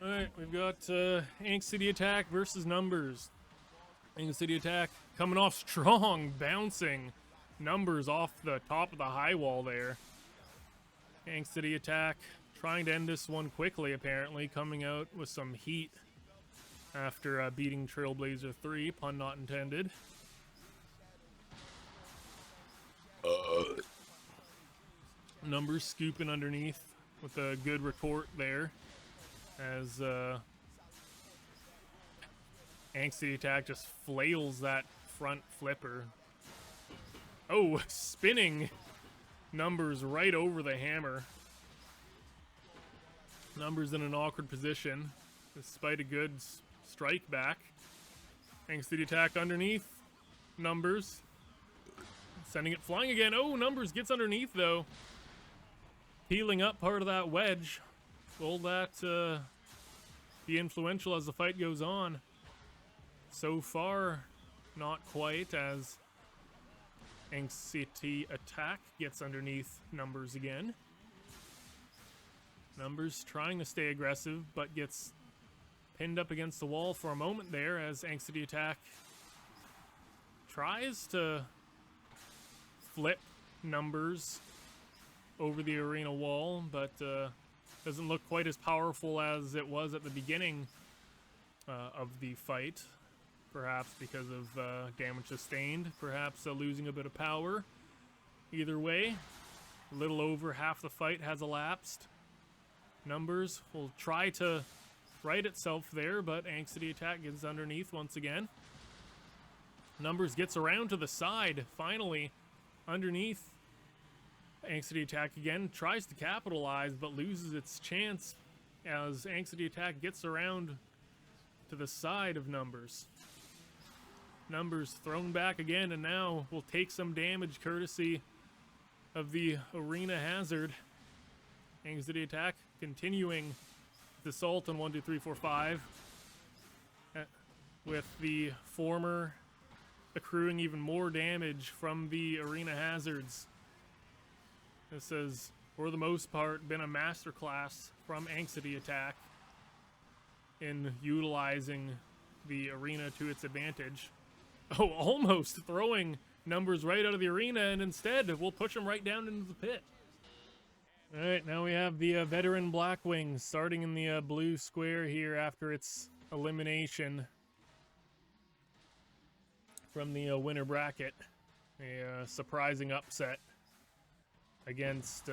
Alright, we've got Ink City Attack versus Numbers. Ink City Attack coming off strong, bouncing Numbers off the top of the high wall there. Ink City Attack trying to end this one quickly, apparently, coming out with some heat after beating Trailblazer 3, pun not intended. Numbers scooping underneath with a good retort there. As Ink City Attack just flails that front flipper. Oh, spinning Numbers right over the hammer. Numbers in an awkward position, despite a good strike back. Ink City Attack underneath. Numbers sending it flying again. Oh, Numbers gets underneath though. Peeling up part of that wedge. Will that be influential as the fight goes on? So far, not quite, as Ink City Attack gets underneath Numbers again. Numbers trying to stay aggressive, but gets pinned up against the wall for a moment there as Ink City Attack tries to flip Numbers over the arena wall, but doesn't look quite as powerful as it was at the beginning of the fight. Perhaps because of damage sustained, perhaps losing a bit of power. Either way, a little over half the fight has elapsed. Numbers will try to right itself there, but Ink City Attack gets underneath once again. Numbers gets around to the side, finally, underneath. Ink City Attack again tries to capitalize, but loses its chance as Ink City Attack gets around to the side of Numbers. Numbers thrown back again, and now will take some damage courtesy of the arena hazard. Ink City Attack continuing the assault on 1, 2, 3, 4, 5, with the former accruing even more damage from the arena hazards. This has, for the most part, been a masterclass from Ink City Attack in utilizing the arena to its advantage. Oh, almost throwing Numbers right out of the arena, and instead we'll push him right down into the pit. Alright, now we have the veteran Blackwing starting in the blue square here after its elimination from the winner bracket. A surprising upset against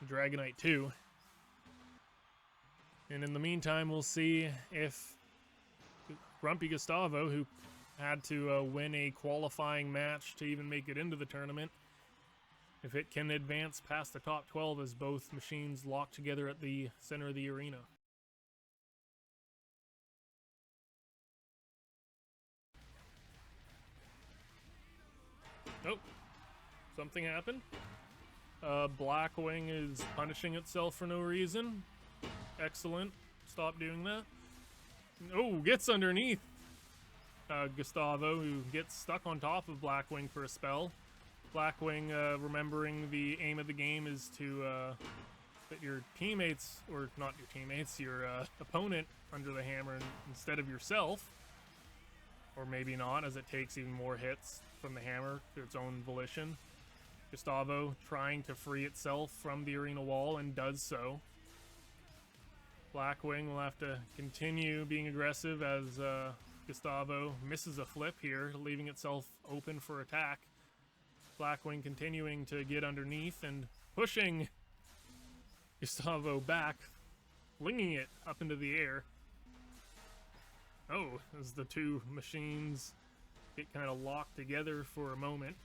Dragonite 2. And in the meantime, we'll see if Grumpy Gustavo, who had to win a qualifying match to even make it into the tournament, if it can advance past the top 12 as both machines lock together at the center of the arena. Oh, something happened. Blackwing is punishing itself for no reason. Excellent. Stop doing that. Oh, gets underneath Gustavo, who gets stuck on top of Blackwing for a spell. Blackwing, remembering the aim of the game is to put your teammates, or not your teammates, your opponent under the hammer instead of yourself. Or maybe not, as it takes even more hits from the hammer to its own volition. Gustavo trying to free itself from the arena wall, and does so. Blackwing will have to continue being aggressive as Gustavo misses a flip here, leaving itself open for attack. Blackwing continuing to get underneath and pushing Gustavo back, flinging it up into the air. Oh, as the two machines get kind of locked together for a moment.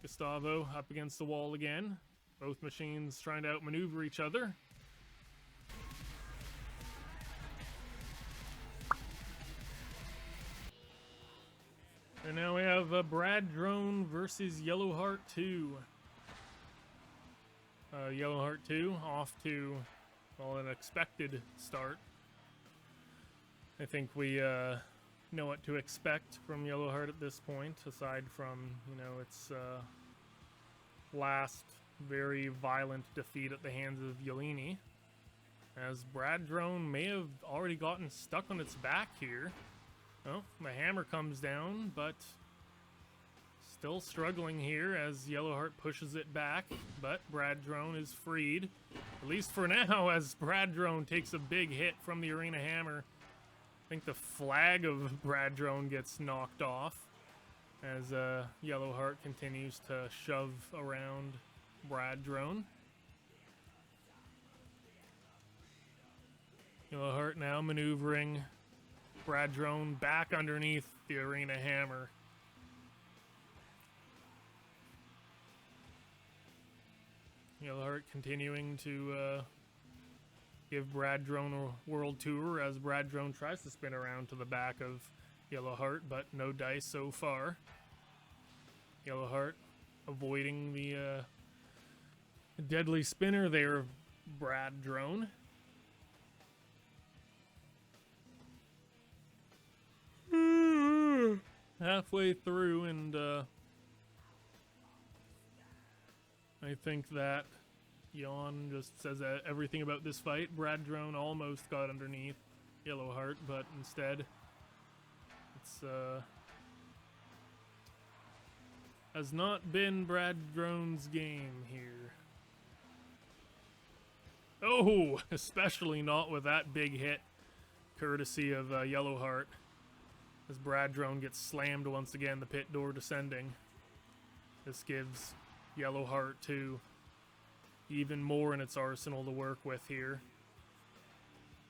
Gustavo up against the wall again. Both machines trying to outmaneuver each other. And now we have Brad Drone versus Yellowheart 2. Yellowheart 2 off to, well, an expected start. I think we know what to expect from Yellowheart at this point, aside from, its last very violent defeat at the hands of Yelini. as Brad Drone may have already gotten stuck on its back here. Oh, the hammer comes down, but still struggling here as Yellowheart pushes it back, but Brad Drone is freed, at least for now, as Brad Drone takes a big hit from the Arena Hammer. I think the flag of Brad Drone gets knocked off as Yellowheart continues to shove around Brad Drone. Yellowheart now maneuvering Brad Drone back underneath the Arena Hammer. Yellowheart continuing to give Brad Drone a world tour as Brad Drone tries to spin around to the back of Yellowheart, but no dice so far. Yellowheart avoiding the deadly spinner there of Brad Drone. Halfway through, and I think that Yawn just says everything about this fight. Brad Drone almost got underneath Yellowheart, but instead it's has not been Brad Drone's game here. Oh, especially not with that big hit, courtesy of Yellowheart, as Brad Drone gets slammed once again, the pit door descending. This gives Yellowheart 2 even more in its arsenal to work with here,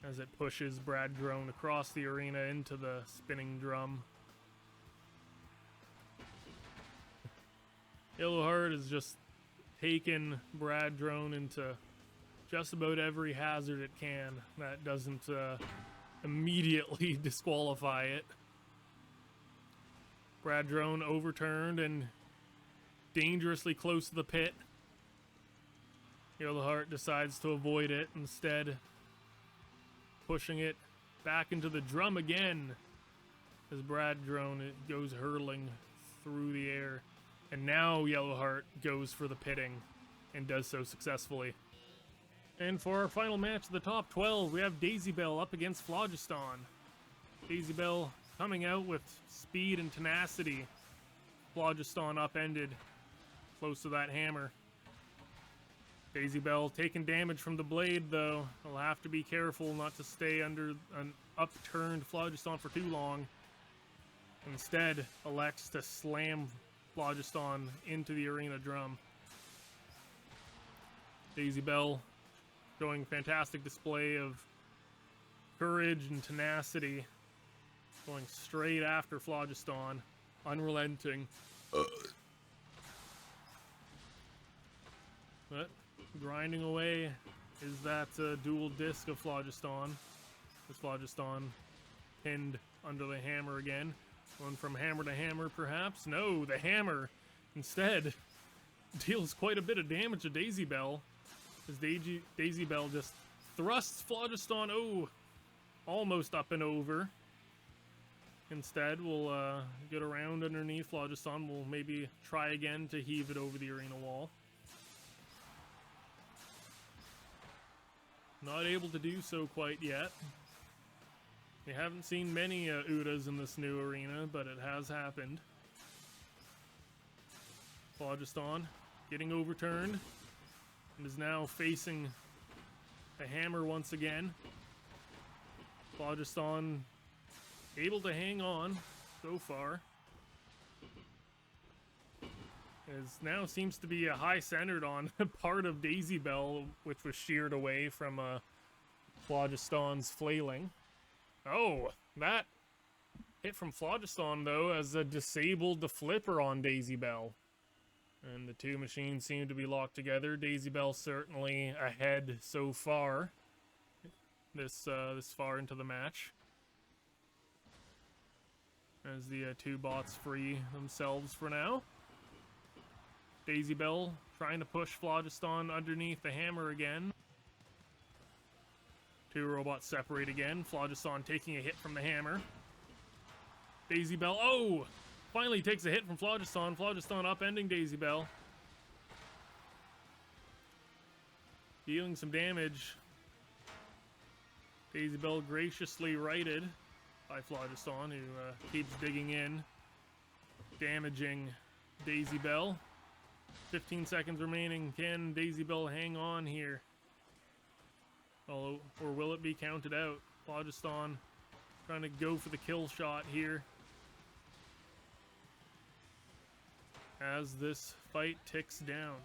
as it pushes Brad Drone across the arena into the spinning drum. Yellowheart has just taken Brad Drone into just about every hazard it can that doesn't immediately disqualify it. Brad Drone overturned and dangerously close to the pit. Yellowheart decides to avoid it, instead pushing it back into the drum again as Brad Drone goes hurtling through the air. And now Yellowheart goes for the pitting and does so successfully. And for our final match of the top 12, we have Daisy Bell up against Phlogiston. Daisy Bell coming out with speed and tenacity. Phlogiston upended close to that hammer. Daisy Bell taking damage from the blade, though. I'll have to be careful not to stay under an upturned Phlogiston for too long. Instead, elects to slam Phlogiston into the arena drum. Daisy Bell showing fantastic display of courage and tenacity, going straight after Phlogiston, unrelenting. But grinding away is that dual disc of Phlogiston. This Phlogiston pinned under the hammer again. Going from hammer to hammer, perhaps? No, the hammer instead deals quite a bit of damage to Daisy Bell, as Daisy Bell just thrusts Phlogiston, almost up and over. Instead, we'll get around underneath Phlogiston. We'll maybe try again to heave it over the arena wall. Not able to do so quite yet. We haven't seen many Udas in this new arena, but it has happened. Phlogiston getting overturned and is now facing the hammer once again. Phlogiston able to hang on so far. As now seems to be a high centered on part of Daisy Bell, which was sheared away from Phlogiston's flailing. Oh, that hit from Phlogiston, though, as disabled the flipper on Daisy Bell. And the two machines seem to be locked together. Daisy Bell certainly ahead so far, this far into the match, as the two bots free themselves for now. Daisy Bell trying to push Phlogiston underneath the hammer again. Two robots separate again. Phlogiston taking a hit from the hammer. Daisy Bell, finally takes a hit from Phlogiston. Phlogiston upending Daisy Bell, dealing some damage. Daisy Bell graciously righted by Phlogiston, who keeps digging in, damaging Daisy Bell. 15 seconds remaining. Can Daisy Bell hang on here? Or will it be counted out? Phlogiston trying to go for the kill shot here as this fight ticks down.